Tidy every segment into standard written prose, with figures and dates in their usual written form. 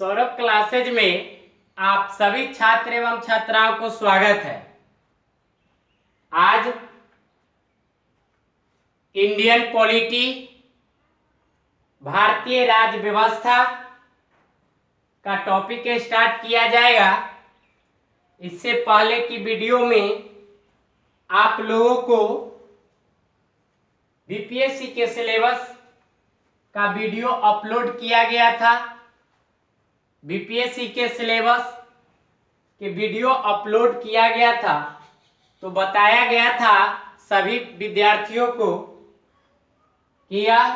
Saurabh classes में आप सभी छात्र एवं छात्राओं को स्वागत है। आज इंडियन पॉलिटी, भारतीय राज्य व्यवस्था का टॉपिक स्टार्ट किया जाएगा। इससे पहले की वीडियो में आप लोगों को बीपीएससी के सिलेबस का वीडियो अपलोड किया गया था। बीपीएससी के सिलेबस के वीडियो अपलोड किया गया था तो बताया गया था सभी विद्यार्थियों को कि यह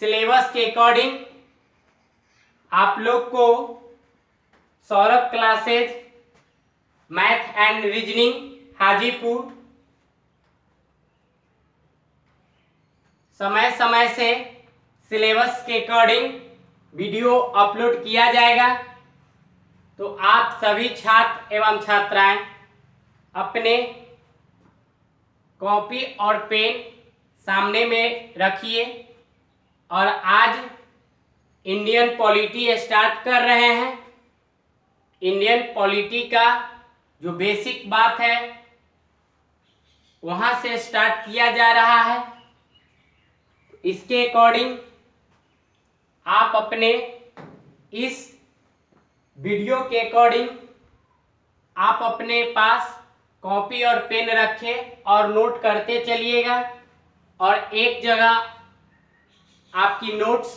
सिलेबस के अकॉर्डिंग आप लोग को Saurabh classes math and reasoning Hajipur समय समय से सिलेबस के अकॉर्डिंग वीडियो अपलोड किया जाएगा। तो आप सभी छात्र एवं छात्राएं अपने कॉपी और पेन सामने में रखिए और आज इंडियन पॉलिटी स्टार्ट कर रहे हैं। इंडियन पॉलिटी का जो बेसिक बात है वहां से स्टार्ट किया जा रहा है। इसके अकॉर्डिंग आप अपने इस वीडियो के अकॉर्डिंग आप अपने पास कॉपी और पेन रखें और नोट करते चलिएगा और एक जगह आपकी नोट्स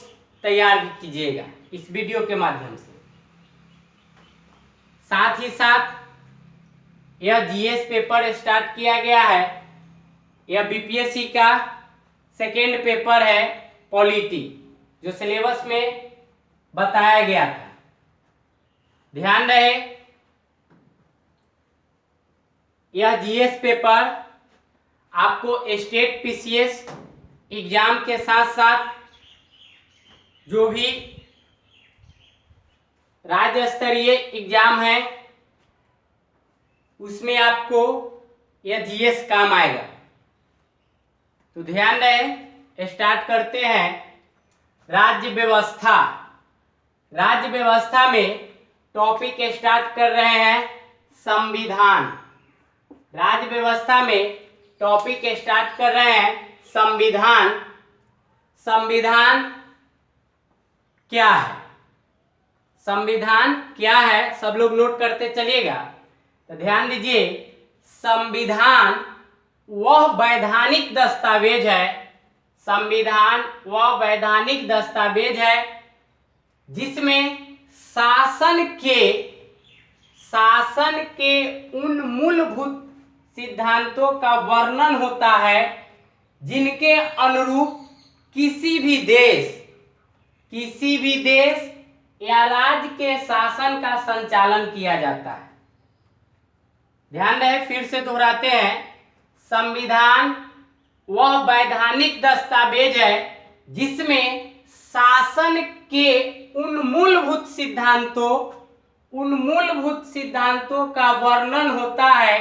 तैयार कीजिएगा इस वीडियो के माध्यम से। साथ ही साथ यह जीएस पेपर स्टार्ट किया गया है। यह बीपीएससी का सेकेंड पेपर है पॉलिटी, जो सिलेबस में बताया गया था। ध्यान रहे यह जीएस पेपर आपको स्टेट पीसीएस एग्जाम के साथ साथ जो भी राज्य स्तरीय एग्जाम है उसमें आपको यह जीएस काम आएगा। तो ध्यान रहे, स्टार्ट करते हैं। राज्य व्यवस्था। राज्य व्यवस्था में टॉपिक स्टार्ट कर रहे हैं संविधान। राज्य व्यवस्था में टॉपिक स्टार्ट कर रहे हैं संविधान। संविधान क्या है? संविधान क्या है सब लोग नोट करते चलिएगा। तो ध्यान दीजिए, संविधान वह वैधानिक दस्तावेज है। संविधान वह वैधानिक दस्तावेज है जिसमें शासन के उन मूलभूत सिद्धांतों का वर्णन होता है जिनके अनुरूप किसी भी देश या राज्य के शासन का संचालन किया जाता है। ध्यान रहे, फिर से दोहराते हैं। संविधान वह वैधानिक दस्तावेज है जिसमें शासन के उन मूलभूत सिद्धांतों का वर्णन होता है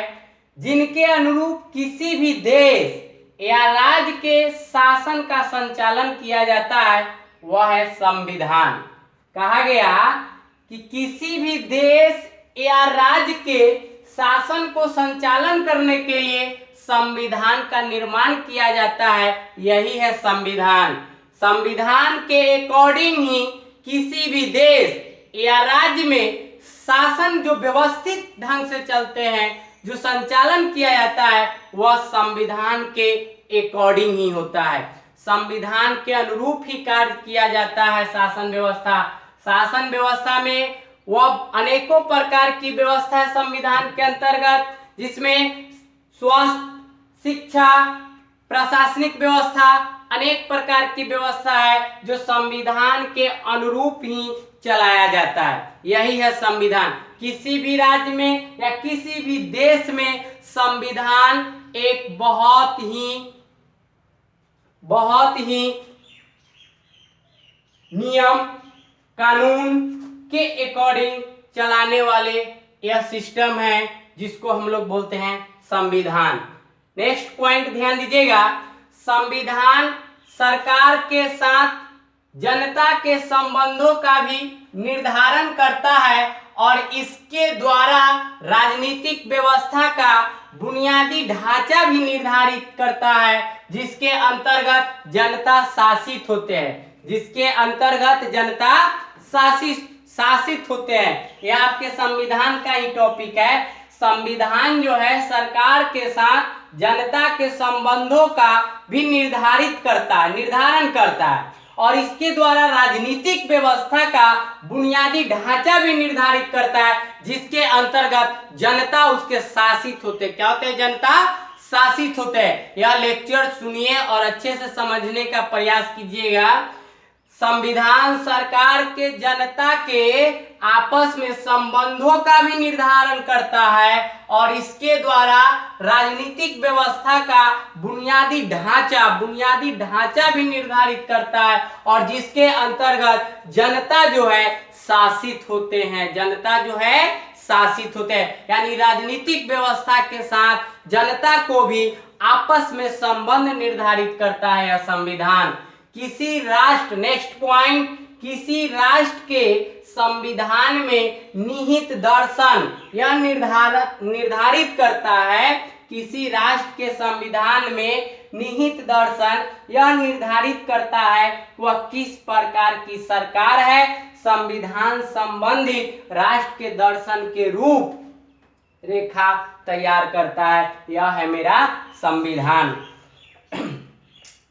जिनके अनुरूप किसी भी देश या राज्य के शासन का संचालन किया जाता है, वह है संविधान। कहा गया कि किसी भी देश या राज्य के शासन को संचालन करने के लिए संविधान का निर्माण किया जाता है, यही है संविधान। संविधान के अकॉर्डिंग ही किसी भी देश या राज्य में शासन जो व्यवस्थित ढंग से चलते हैं, जो संचालन किया जाता है, वह संविधान के अकॉर्डिंग ही होता है। संविधान के अनुरूप ही कार्य किया जाता है शासन व्यवस्था। शासन व्यवस्था में वह अनेकों प्रकार की व्यवस्था है संविधान के अंतर्गत, जिसमें स्वास्थ्य, शिक्षा, प्रशासनिक व्यवस्था, अनेक प्रकार की व्यवस्था है जो संविधान के अनुरूप ही चलाया जाता है। यही है संविधान। किसी भी राज्य में या किसी भी देश में संविधान एक बहुत ही नियम कानून के अकॉर्डिंग चलाने वाले यह सिस्टम है जिसको हम लोग बोलते हैं संविधान। नेक्स्ट पॉइंट ध्यान दीजिएगा, संविधान सरकार के साथ जनता के संबंधों का भी निर्धारण करता है और इसके द्वारा राजनीतिक व्यवस्था का बुनियादी ढांचा भी निर्धारित करता है, जिसके अंतर्गत जनता शासित होते हैं, जिसके अंतर्गत जनता शासित होते हैं। यह आपके संविधान का ही टॉपिक है। संविधान जो है सरकार के साथ जनता के संबंधों का भी निर्धारण करता है और इसके द्वारा राजनीतिक व्यवस्था का बुनियादी ढांचा भी निर्धारित करता है, जिसके अंतर्गत जनता उसके शासित होते। क्या होते हैं? जनता शासित होते हैं। यह लेक्चर सुनिए और अच्छे से समझने का प्रयास कीजिएगा। संविधान सरकार के जनता के आपस में संबंधों का भी निर्धारण करता है और इसके द्वारा राजनीतिक व्यवस्था का बुनियादी ढांचा भी निर्धारित करता है और जिसके अंतर्गत जनता जो है शासित होते हैं। यानी राजनीतिक व्यवस्था के साथ जनता को भी आपस में संबंध निर्धारित करता है यह संविधान। किसी राष्ट्र के संविधान में निहित दर्शन यह निर्धारित करता है। किसी राष्ट्र के संविधान में निहित दर्शन यह निर्धारित करता है वह किस प्रकार की सरकार है। संविधान संबंधित राष्ट्र के दर्शन के रूप रेखा तैयार करता है। यह है मेरा संविधान।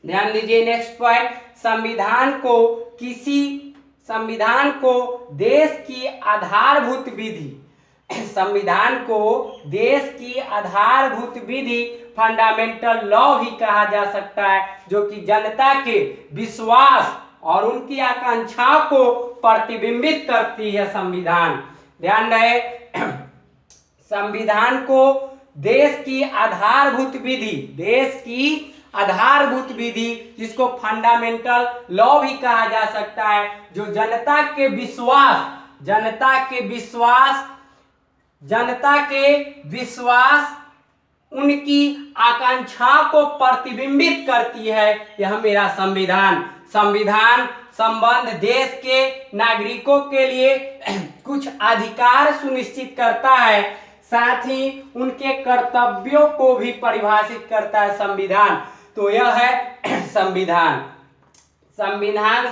ध्यान दीजिए नेक्स्ट पॉइंट। संविधान को देश की आधारभूत विधि फंडामेंटल लॉ भी कहा जा सकता है, जो कि जनता के विश्वास और उनकी आकांक्षाओं को प्रतिबिंबित करती है। संविधान ध्यान रहे, संविधान को देश की आधारभूत विधि जिसको फंडामेंटल लॉ भी कहा जा सकता है, जो जनता के विश्वास उनकी आकांक्षाओं को प्रतिबिंबित करती है। यह मेरा संविधान संबंध देश के नागरिकों के लिए कुछ अधिकार सुनिश्चित करता है, साथ ही उनके कर्तव्यों को भी परिभाषित करता है संविधान। तो यह है संविधान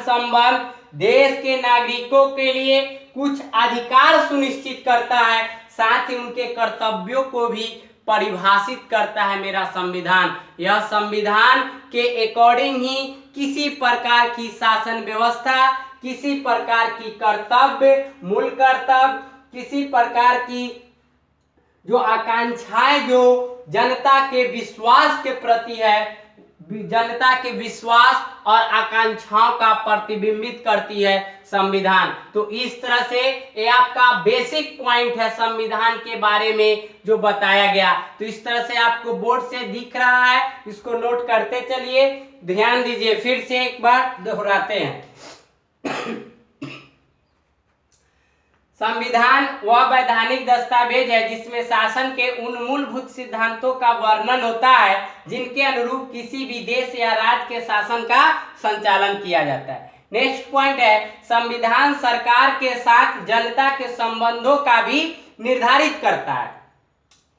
संबंध देश के नागरिकों के लिए कुछ अधिकार सुनिश्चित करता है, साथ ही उनके कर्तव्यों को भी परिभाषित करता है मेरा संविधान। यह संविधान के अकॉर्डिंग ही किसी प्रकार की शासन व्यवस्था, किसी प्रकार की मूल कर्तव्य, किसी प्रकार की जो आकांक्षाएं जो जनता के विश्वास के प्रति है, जनता के विश्वास और आकांक्षाओं का प्रतिबिंबित करती है संविधान। तो इस तरह से ये आपका बेसिक पॉइंट है संविधान के बारे में जो बताया गया। तो इस तरह से आपको बोर्ड से दिख रहा है, इसको नोट करते चलिए। ध्यान दीजिए, फिर से एक बार दोहराते हैं। संविधान वह वैधानिक दस्तावेज है जिसमें शासन के उन मूलभूत सिद्धांतों का वर्णन होता है जिनके अनुरूप किसी भी देश या राज्य के शासन का संचालन किया जाता है। नेक्स्ट पॉइंट है, संविधान सरकार के साथ जनता के संबंधों का भी निर्धारित करता है।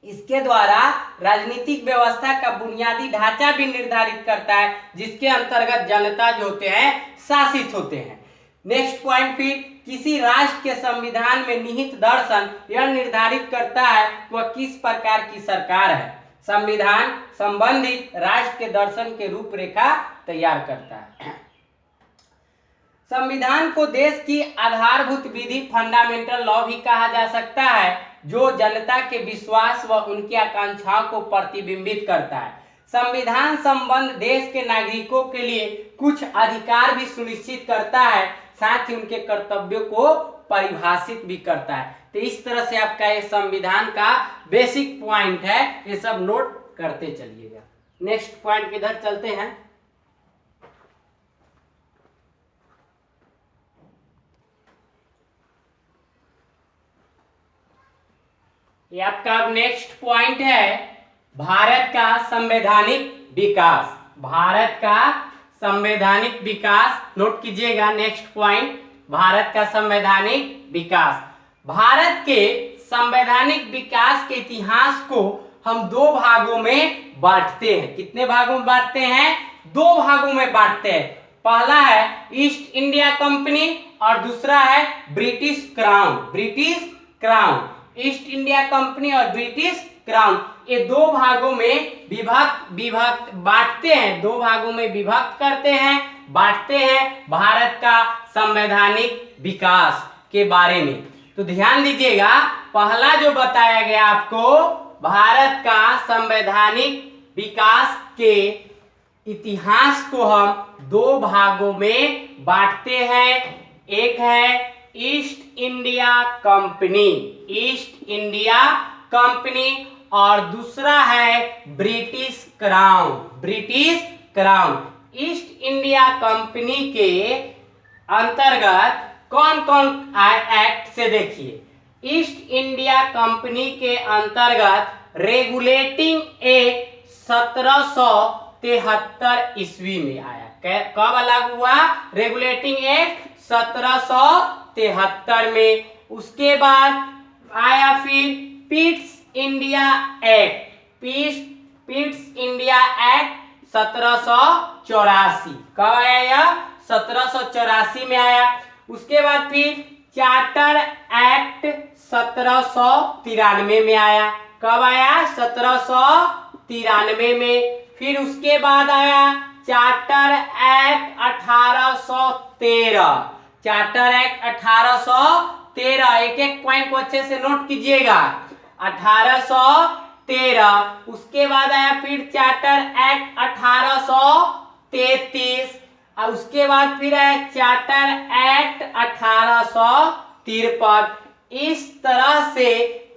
इसके द्वारा राजनीतिक व्यवस्था का बुनियादी ढांचा भी निर्धारित करता है, जिसके अंतर्गत जनता जो होते हैं शासित होते हैं। नेक्स्ट पॉइंट, फिर किसी राष्ट्र के संविधान में निहित दर्शन यह निर्धारित करता है वह किस प्रकार की सरकार है। संविधान संबंधित राष्ट्र के दर्शन के रूपरेखा तैयार करता है। संविधान को देश की आधारभूत विधि फंडामेंटल लॉ भी कहा जा सकता है, जो जनता के विश्वास व उनकी आकांक्षाओं को प्रतिबिंबित करता है। संविधान संबंध देश के नागरिकों के लिए कुछ अधिकार भी सुनिश्चित करता है, साथ ही उनके कर्तव्यों को परिभाषित भी करता है। तो इस तरह से आपका ये संविधान का बेसिक पॉइंट है, ये सब नोट करते चलिएगा। नेक्स्ट पॉइंट किधर चलते हैं। ये आपका नेक्स्ट पॉइंट है, भारत का संवैधानिक विकास। भारत का संवैधानिक विकास, नोट कीजिएगा नेक्स्ट पॉइंट, भारत का संवैधानिक विकास। भारत के संवैधानिक विकास के इतिहास को हम दो भागों में बांटते हैं। कितने भागों में बांटते हैं? दो भागों में बांटते हैं। पहला है ईस्ट इंडिया कंपनी और दूसरा है British crown. British crown, east India company और ब्रिटिश क्राउन, ये दो भागों में विभक्त बांटते हैं, दो भागों में विभक्त करते हैं, बांटते हैं भारत का संवैधानिक विकास के बारे में। तो ध्यान दीजिएगा, पहला जो बताया गया आपको, भारत का संवैधानिक विकास के इतिहास को हम दो भागों में बांटते हैं। एक है east India company, east India company, और दूसरा है British crown, British crown. East India company के अंतर्गत कौन कौन एक्ट से देखिए, ईस्ट इंडिया कंपनी के अंतर्गत रेगुलेटिंग एक्ट 1773 ईस्वी में आया। कब लागू हुआ? रेगुलेटिंग एक्ट 1773 में। उसके बाद आया फिर Pitt's India act, Pitt's India act 1784। कब आया यह? 1784 में आया। उसके बाद फिर चार्टर एक्ट 1793 में आया। कब आया? 1793 में। फिर उसके बाद आया चार्टर एक्ट 1813, चार्टर एक्ट 1813। एक एक पॉइंट को अच्छे से नोट कीजिएगा। 1813। उसके बाद आया फिर चार्टर एक्ट 1833, और उसके बाद फिर आया चार्टर एक्ट 1853। इस तरह से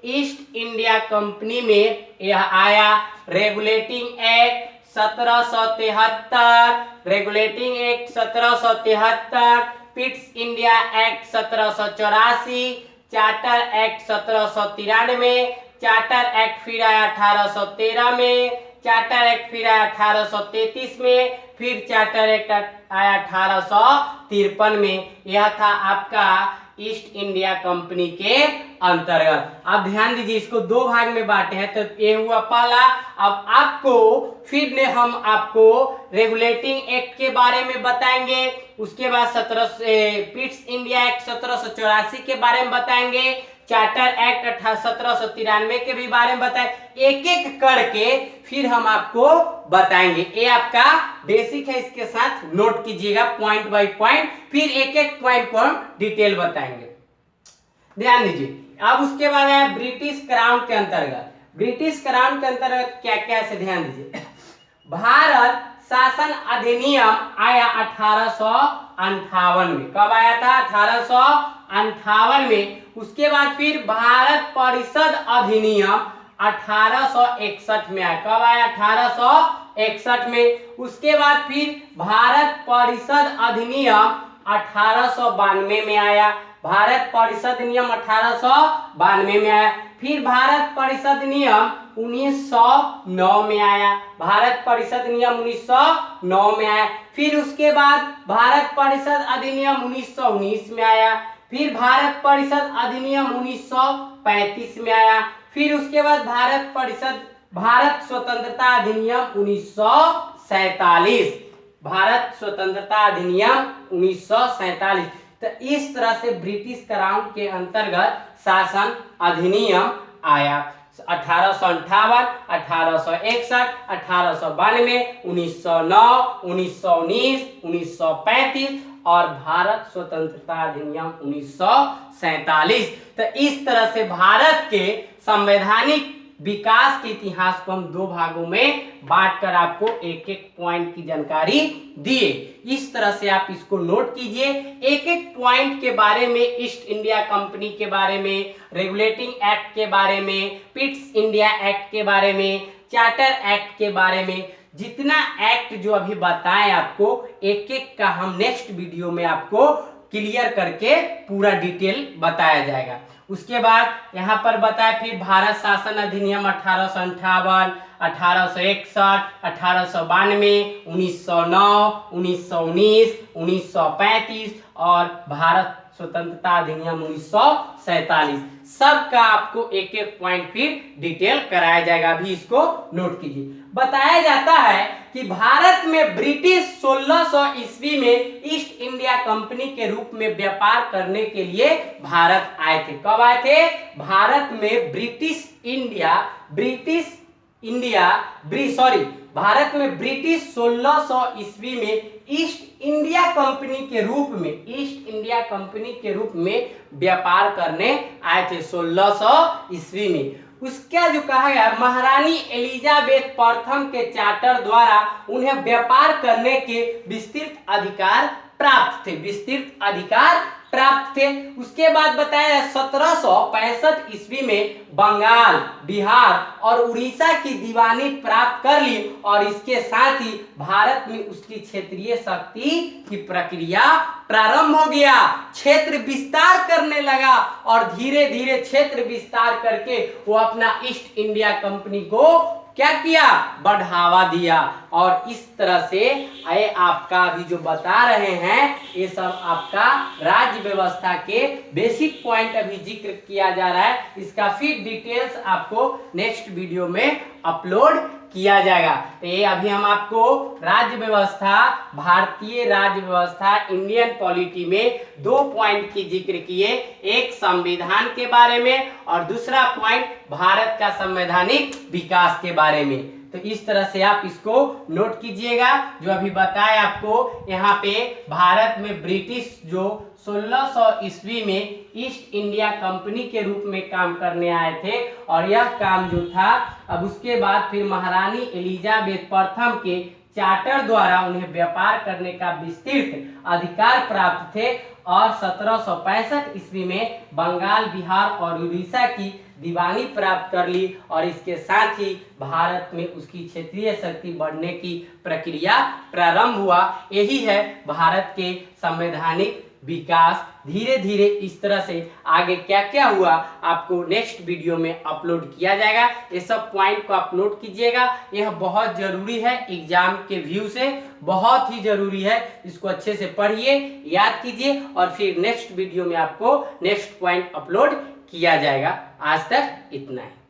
ईस्ट इंडिया कंपनी में यह आया regulating act 1773, regulating act 1773, Pitt's India act 1784, charter act 1793, charter act फिर आया 1813 में, चार्टर एक्ट फिर आया 1833 में, फिर चार्टर एक्ट आया 1853 में। यह था आपका ईस्ट इंडिया कंपनी के अंतर्गत। अब ध्यान दीजिए, इसको दो भाग में बांटे हैं। तो ये हुआ पहला। अब आपको फिर ने हम आपको रेगुलेटिंग एक्ट के बारे में बताएंगे, उसके बाद पिट्स इंडिया एक्ट 1784 के बारे में बताएंगे, चार्टर एक्ट 1793 के भी बारे में बताएं। एक एक करके फिर हम आपको बताएंगे। ये आपका बेसिक है, इसके साथ नोट कीजिएगा पॉइंट बाय पॉइंट, फिर एक एक पॉइंट को हम डिटेल बताएंगे। ध्यान दीजिए। अब उसके बाद है ब्रिटिश क्राउन के अंतर्गत। ब्रिटिश क्राउन के अंतर्गत क्या क्या है, ध्यान दीजिए। भारत शासन अधिनियम आया 1858 में। कब आया था? 1858 में। उसके बाद फिर भारत परिषद अधिनियम 1861 में आया। कब आया? 1861 में। उसके बाद फिर भारत परिषद अधिनियम 1892 में आया। भारत परिषद नियम 1892 में आया। फिर भारत परिषद नियम 1909 में आया। भारत परिषद नियम 1909 में आया। फिर उसके बाद भारत परिषद अधिनियम 1919 में आया। फिर भारत परिषद अधिनियम 1935 में आया। फिर उसके बाद भारत स्वतंत्रता अधिनियम 1947, भारत स्वतंत्रता अधिनियम 1947। तो इस तरह से ब्रिटिश क्राउन के अंतर्गत शासन अधिनियम आया। 1858, 1861, 1892, 1909, 1919, 1935 और भारत स्वतंत्रता अधिनियम 1947। तो इस तरह से भारत के संवैधानिक विकास के इतिहास को हम दो भागों में बांटकर आपको एक एक पॉइंट की जानकारी दिए। इस तरह से आप इसको नोट कीजिए। एक एक पॉइंट के बारे में, ईस्ट इंडिया कंपनी के बारे में, रेगुलेटिंग एक्ट के बारे में, पिट्स इंडिया एक्ट के बारे में, चार्टर एक्ट के बारे में, जितना एक्ट जो अभी बताएं आपको, एक एक का हम नेक्स्ट वीडियो में आपको क्लियर करके पूरा डिटेल बताया जाएगा। उसके बाद यहाँ पर बताया फिर भारत शासन अधिनियम 1858, 1861, 1892, 1909, 1919, 1935 और भारत स्वतंत्रता अधिनियम 1947। सबका आपको एक एक पॉइंट फिर डिटेल कराया जाएगा, अभी इसको नोट कीजिए। बताया जाता है कि भारत में ब्रिटिश 1600 ईस्वी में ईस्ट इंडिया कंपनी के रूप में व्यापार करने के लिए भारत आए थे। कब आए थे? भारत में भारत में ब्रिटिश 1600 ईस्वी में ईस्ट इंडिया कंपनी के रूप में व्यापार करने आए थे 1600 ईस्वी में। उसका जो कहा गया, महारानी एलिजाबेथ प्रथम के चार्टर द्वारा उन्हें व्यापार करने के विस्तृत अधिकार प्राप्त थे। उसके बाद बताया 1765 ईस्वी में बंगाल, बिहार और उड़ीसा की दीवानी प्राप्त कर ली और इसके साथ ही भारत में उसकी क्षेत्रीय शक्ति की प्रक्रिया प्रारंभ हो गया। क्षेत्र विस्तार करने लगा और धीरे धीरे क्षेत्र विस्तार करके वो अपना ईस्ट इंडिया कंपनी को क्या किया? बढ़ावा दिया। और इस तरह से ये आपका अभी जो बता रहे हैं ये सब आपका राज्य व्यवस्था के बेसिक पॉइंट अभी जिक्र किया जा रहा है। इसका फिर डिटेल्स आपको नेक्स्ट वीडियो में अपलोड किया जाएगा। तो ये अभी हम आपको राज्य व्यवस्था, भारतीय राज्य व्यवस्था, इंडियन पॉलिटी में 2 पॉइंट की जिक्र किए, एक संविधान के बारे में और दूसरा पॉइंट भारत का संवैधानिक विकास के बारे में। तो इस तरह से आप इसको नोट कीजिएगा। जो अभी बताया आपको, यहाँ पे भारत में ब्रिटिश जो 1600 ईस्वी में ईस्ट इंडिया कंपनी के रूप में काम करने आए थे और यह काम जो था, अब उसके बाद फिर महारानी एलिजाबेथ प्रथम के चार्टर द्वारा उन्हें व्यापार करने का विस्तृत अधिकार प्राप्त थे और 1765 ईस्वी में बंगाल, बिहार और उड़ीसा की दीवानी प्राप्त कर ली और इसके साथ ही भारत में उसकी क्षेत्रीय शक्ति बढ़ने की प्रक्रिया प्रारंभ हुआ। यही है भारत के संवैधानिक विकास। धीरे धीरे इस तरह से आगे क्या क्या हुआ आपको नेक्स्ट वीडियो में अपलोड किया जाएगा। ये सब पॉइंट को आप नोट कीजिएगा, यह बहुत जरूरी है, एग्जाम के व्यू से बहुत ही जरूरी है। इसको अच्छे से पढ़िए, याद कीजिए और फिर नेक्स्ट वीडियो में आपको नेक्स्ट पॉइंट अपलोड किया जाएगा। आज तक इतना ही।